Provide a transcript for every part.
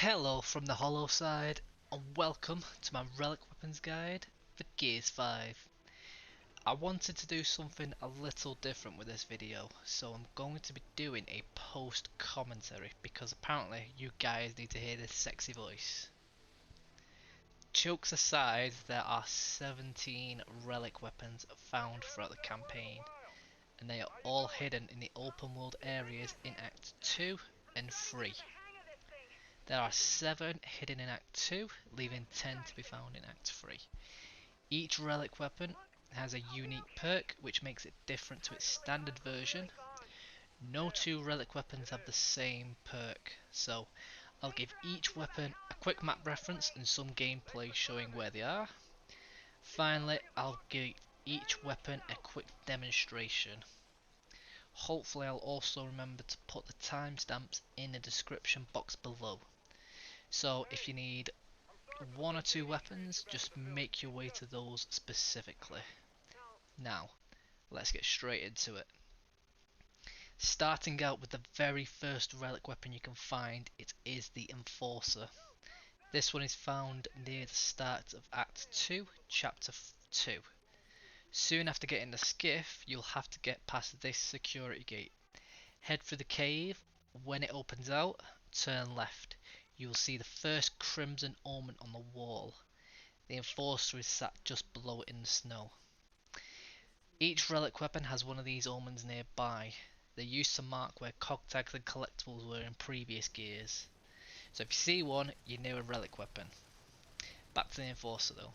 Hello from the hollow side, and welcome to my Relic Weapons Guide for Gears 5. I wanted to do something a little different with this video, so I'm going to be doing a post commentary because apparently you guys need to hear this sexy voice. Jokes aside, there are 17 Relic weapons found throughout the campaign, and they are all hidden in the open world areas in Act 2 and 3. There are 7 hidden in Act 2, leaving 10 to be found in Act 3. Each relic weapon has a unique perk which makes it different to its standard version. No two relic weapons have the same perk, so I'll give each weapon a quick map reference and some gameplay showing where they are. Finally, I'll give each weapon a quick demonstration. Hopefully I'll also remember to put the timestamps in the description box below. So if you need 1 or 2 weapons, just make your way to those specifically. Now, let's get straight into it. Starting out with the very first relic weapon you can find, it is the Enforcer. This one is found near the start of Act 2, Chapter 2. Soon after getting the skiff, you'll have to get past this security gate. Head through the cave. When it opens out, turn left. You will see the first crimson omen on the wall. The Enforcer is sat just below it in the snow. Each relic weapon has one of these omens nearby. They're used to mark where cog tags and collectibles were in previous gears. So if you see one, you're near a relic weapon. Back to the Enforcer though.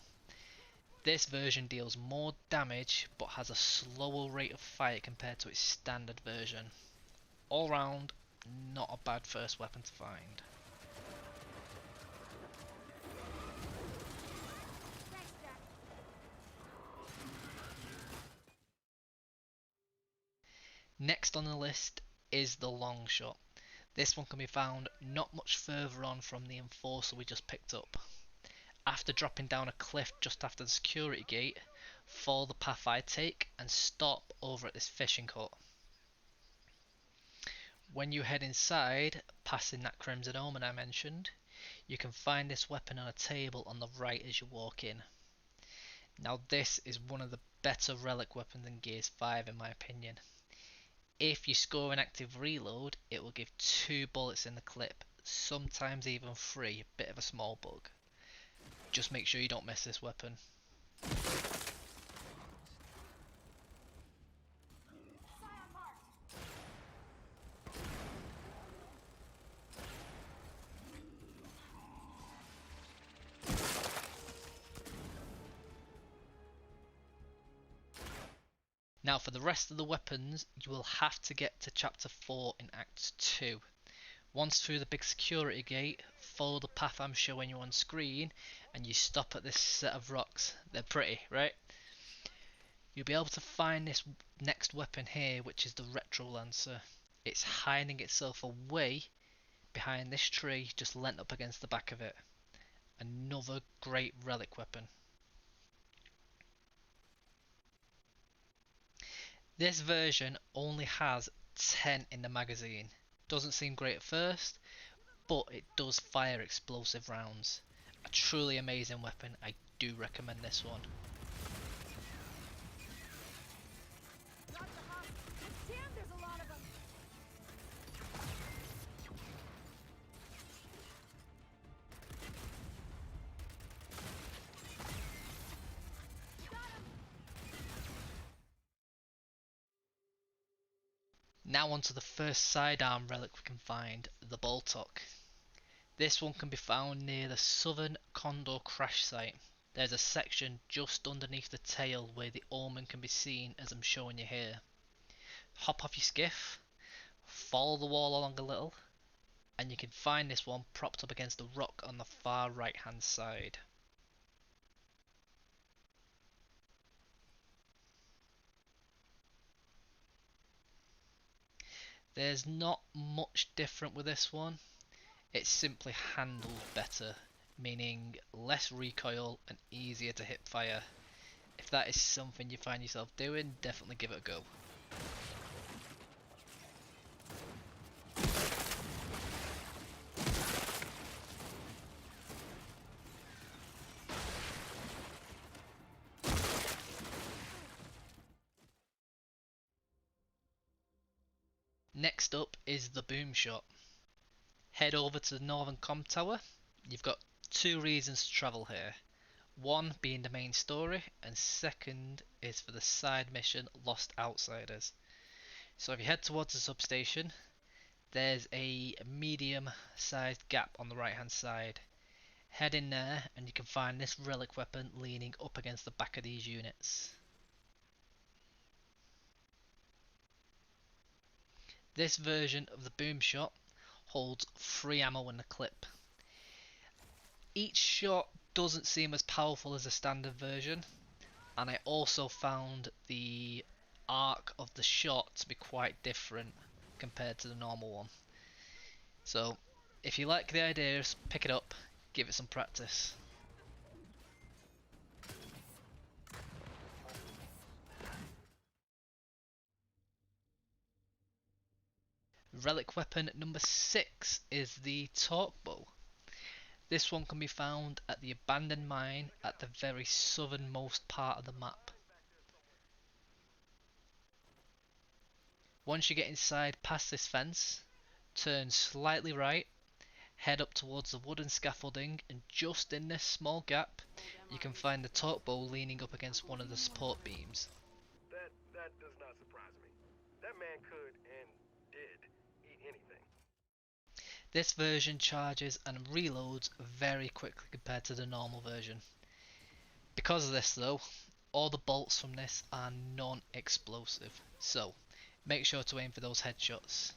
This version deals more damage but has a slower rate of fire compared to its standard version. All round, not a bad first weapon to find. Next on the list is the Longshot. This one can be found not much further on from the Enforcer we just picked up. After dropping down a cliff just after the security gate, follow the path I take and stop over at this fishing hut. When you head inside, passing that crimson omen I mentioned, you can find this weapon on a table on the right as you walk in. Now this is one of the better relic weapons in Gears 5 in my opinion. If you score an active reload, it will give 2 bullets in the clip, sometimes even 3, a bit of a small bug. Just make sure you don't miss this weapon. Now for the rest of the weapons, you will have to get to Chapter 4 in Act 2. Once through the big security gate, follow the path I'm showing you on screen and you stop at this set of rocks. They're pretty, right? You'll be able to find this next weapon here, which is the Retro Lancer. It's hiding itself away behind this tree, just leant up against the back of it. Another great relic weapon. This version only has 10 in the magazine. Doesn't seem great at first, but it does fire explosive rounds. A truly amazing weapon. I do recommend this one. Now onto the first sidearm relic we can find, the Boltok. This one can be found near the southern Condor crash site. There's a section just underneath the tail where the omen can be seen as I'm showing you here. Hop off your skiff, follow the wall along a little, and you can find this one propped up against the rock on the far right hand side. There's not much different with this one. It's simply handled better, meaning less recoil and easier to hip fire. If that is something you find yourself doing, definitely give it a go. Next up is the Boomshot. Head over to the northern comm tower. You've got two reasons to travel here. One being the main story, and second is for the side mission Lost Outsiders. So if you head towards the substation, there's a medium sized gap on the right hand side. Head in there and you can find this relic weapon leaning up against the back of these units. This version of the Boomshot holds 3 ammo in the clip. Each shot doesn't seem as powerful as the standard version, and I also found the arc of the shot to be quite different compared to the normal one. So if you like the idea, just pick it up, give it some practice. Relic weapon number 6 is the Torque Bow. This one can be found at the abandoned mine at the very southernmost part of the map. Once you get inside past this fence, turn slightly right, head up towards the wooden scaffolding, and just in this small gap you can find the torque bow leaning up against one of the support beams. That does not surprise me. That man could and did eat anything. This version charges and reloads very quickly compared to the normal version. Because of this though, all the bolts from this are non-explosive, so make sure to aim for those headshots.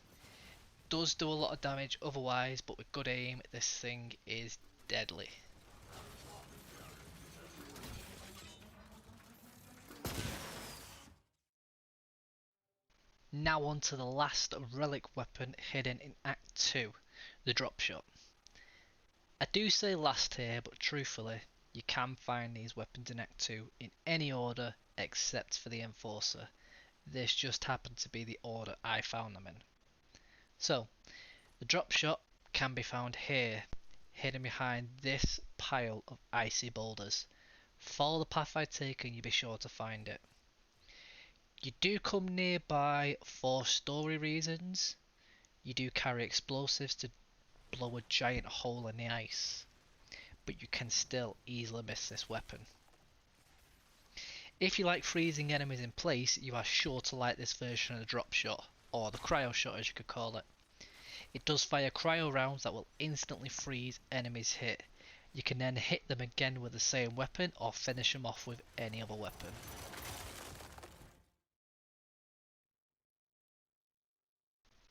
Does do a lot of damage otherwise, but with good aim this thing is deadly. Now on to the last relic weapon hidden in Act 2, the Dropshot. I do say last here, but truthfully, you can find these weapons in Act 2 in any order except for the Enforcer. This just happened to be the order I found them in. So, the Dropshot can be found here, hidden behind this pile of icy boulders. Follow the path I take and you'll be sure to find it. You do come nearby for story reasons. You do carry explosives to blow a giant hole in the ice, but you can still easily miss this weapon. If you like freezing enemies in place, you are sure to like this version of the Dropshot, or the Cryo Shot as you could call it. It does fire cryo rounds that will instantly freeze enemies hit. You can then hit them again with the same weapon or finish them off with any other weapon.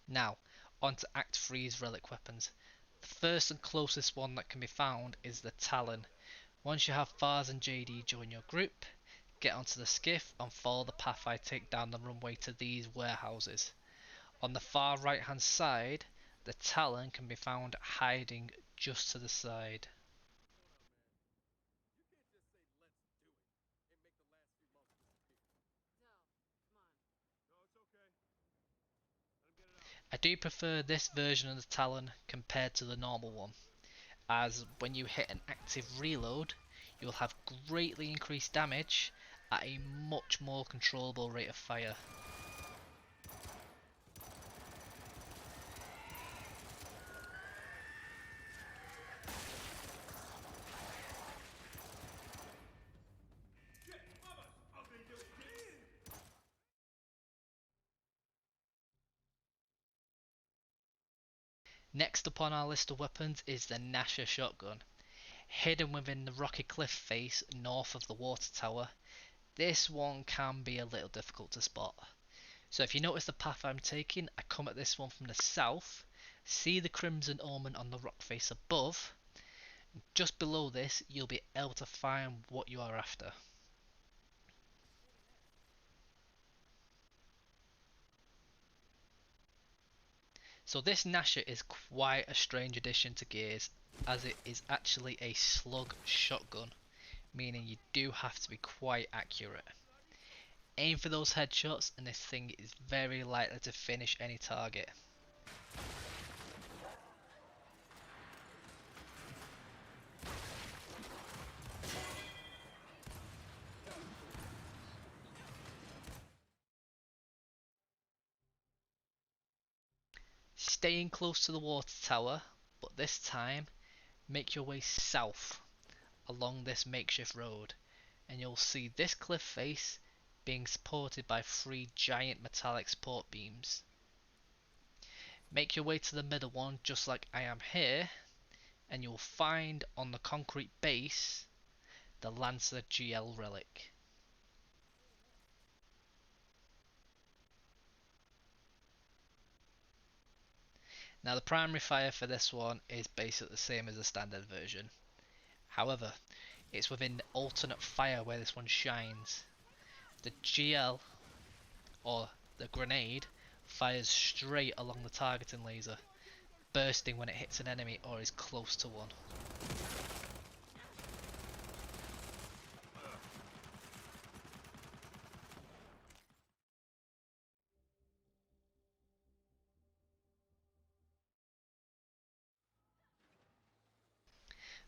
Now, on to Act 3's relic weapons. The first and closest one that can be found is the Talon. Once you have Fars and JD join your group, get onto the skiff and follow the path I take down the runway to these warehouses. On the far right hand side, the Talon can be found hiding just to the side. I do prefer this version of the Talon compared to the normal one, as when you hit an active reload, you will have greatly increased damage at a much more controllable rate of fire. Next up on our list of weapons is the Gnasher shotgun. Hidden within the rocky cliff face north of the water tower, this one can be a little difficult to spot. So if you notice the path I'm taking, I come at this one from the south, see the crimson omen on the rock face above, and just below this you'll be able to find what you are after. So this Gnasher is quite a strange addition to Gears, as it is actually a slug shotgun, meaning you do have to be quite accurate. Aim for those headshots and this thing is very likely to finish any target. Staying close to the water tower, but this time make your way south along this makeshift road, and you'll see this cliff face being supported by 3 giant metallic support beams. Make your way to the middle one just like I am here, and you'll find on the concrete base the Lancer GL Relic. Now the primary fire for this one is basically the same as the standard version. However, it's within the alternate fire where this one shines. The GL, or the grenade, fires straight along the targeting laser, bursting when it hits an enemy or is close to one.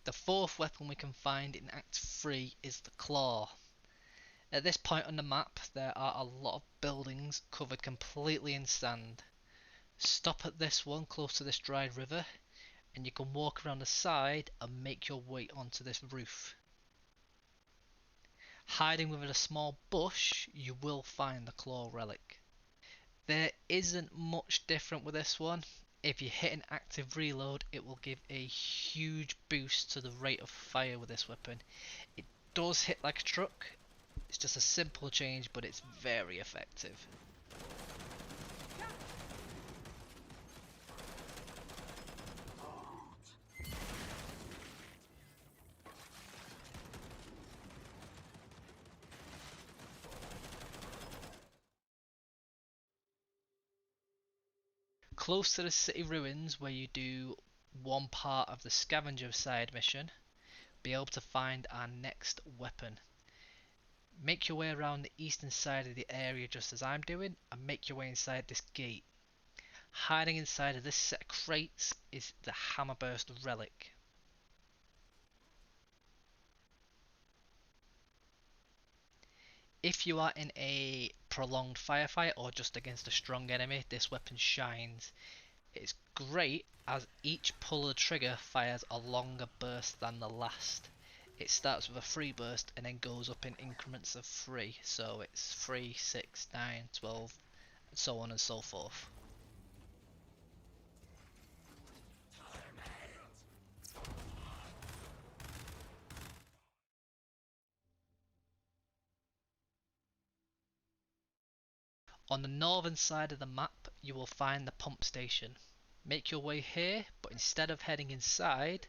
The 4th weapon we can find in Act 3 is the Claw. At this point on the map there are a lot of buildings covered completely in sand. Stop at this one close to this dried river and you can walk around the side and make your way onto this roof. Hiding within a small bush you will find the Claw Relic. There isn't much different with this one. If you hit an active reload, it will give a huge boost to the rate of fire with this weapon. It does hit like a truck. It's just a simple change, but it's very effective. Close to the city ruins where you do one part of the scavenger side mission, be able to find our next weapon. Make your way around the eastern side of the area just as I'm doing and make your way inside this gate. Hiding inside of this set of crates is the Hammerburst Relic. If you are in a prolonged firefight or just against a strong enemy, this weapon shines. It's great as each pull of the trigger fires a longer burst than the last. It starts with a 3 burst and then goes up in increments of 3, so it's 3, 6, 9, 12, and so on and so forth. On the northern side of the map you will find the pump station. Make your way here, but instead of heading inside,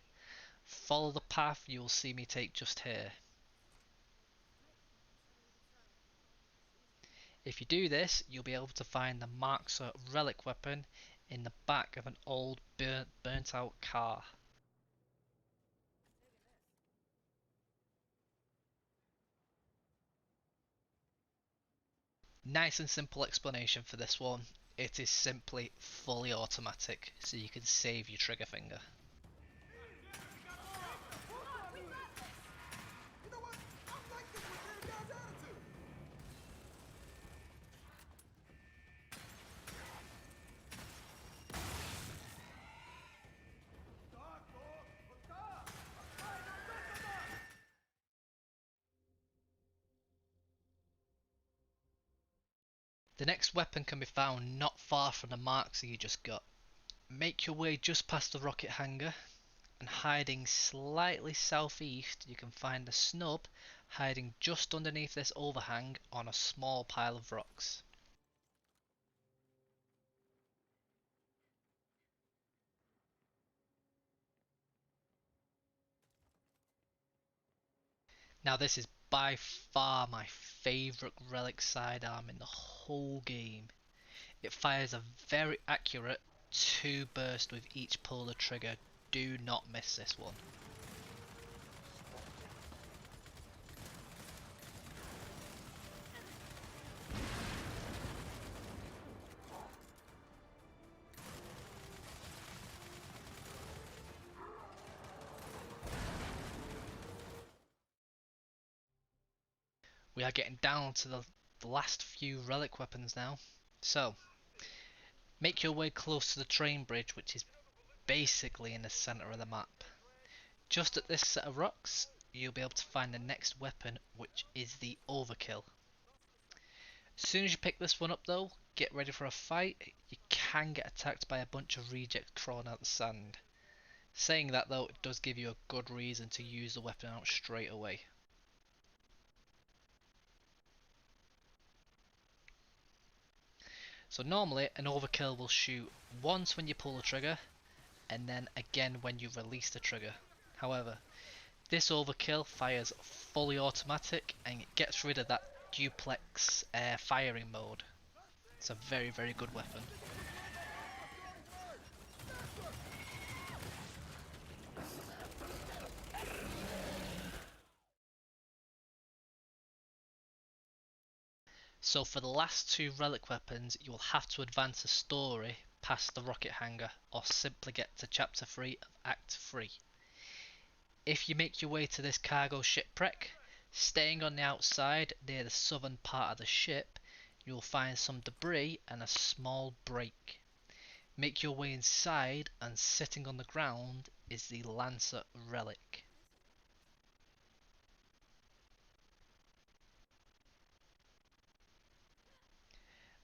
follow the path you will see me take just here. If you do this, you'll be able to find the Markza relic weapon in the back of an old burnt out car. Nice and simple explanation for this one. It is simply fully automatic, so you can save your trigger finger. The next weapon can be found not far from the Markza you just got. Make your way just past the rocket hangar, and hiding slightly southeast you can find the Snub hiding just underneath this overhang on a small pile of rocks. Now this is by far my favourite relic sidearm in the whole game. It fires a very accurate 2 burst with each pull of the trigger. Do not miss this one. We are getting down to the last few relic weapons now. So, Make your way close to the train bridge, which is basically in the centre of the map. Just at this set of rocks, you'll be able to find the next weapon, which is the Overkill. As soon as you pick this one up though, get ready for a fight. You can get attacked by a bunch of rejects crawling out the sand. Saying that though, it does give you a good reason to use the weapon out straight away. So normally an overkill will shoot once when you pull the trigger and then again when you release the trigger. However, this overkill fires fully automatic and it gets rid of that duplex firing mode. It's a very good weapon. So for the last two relic weapons, you will have to advance the story past the rocket hangar or simply get to chapter 3 of act 3. If you make your way to this cargo shipwreck, staying on the outside near the southern part of the ship, you will find some debris and a small break. Make your way inside and sitting on the ground is the Lancer Relic.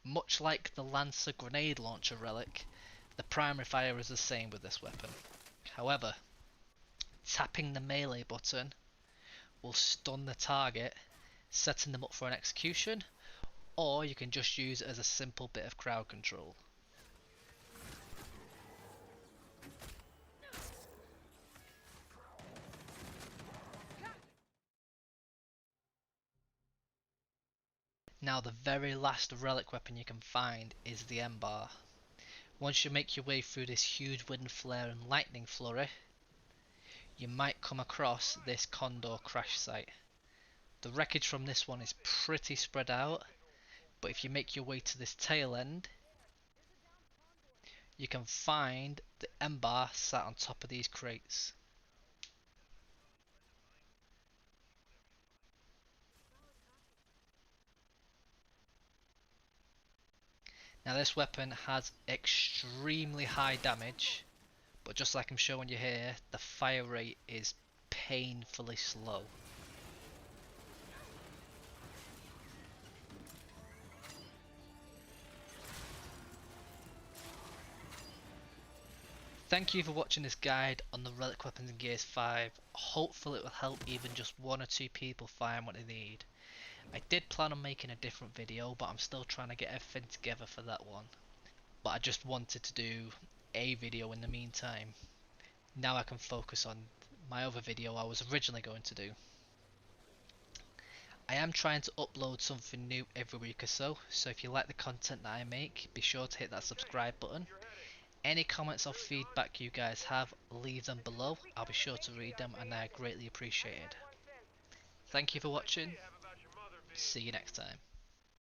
Much like the Lancer grenade launcher relic, the primary fire is the same with this weapon. However, tapping the melee button will stun the target, setting them up for an execution, or you can just use it as a simple bit of crowd control. Now the very last relic weapon you can find is the Embar. Once you make your way through this huge wind flare and lightning flurry, you might come across this Condor crash site. The wreckage from this one is pretty spread out, but if you make your way to this tail end, you can find the Embar sat on top of these crates. Now this weapon has extremely high damage, but just like I'm showing you here, the fire rate is painfully slow. Thank you for watching this guide on the Relic Weapons in Gears 5. Hopefully it will help even just one or two people find what they need. I did plan on making a different video, but I'm still trying to get everything together for that one. But I just wanted to do a video in the meantime. Now I can focus on my other video I was originally going to do. I am trying to upload something new every week or so if you like the content that I make, be sure to hit that subscribe button. Any comments or feedback you guys have, leave them below. I'll be sure to read them and they are greatly appreciated. Thank you for watching. See you next time.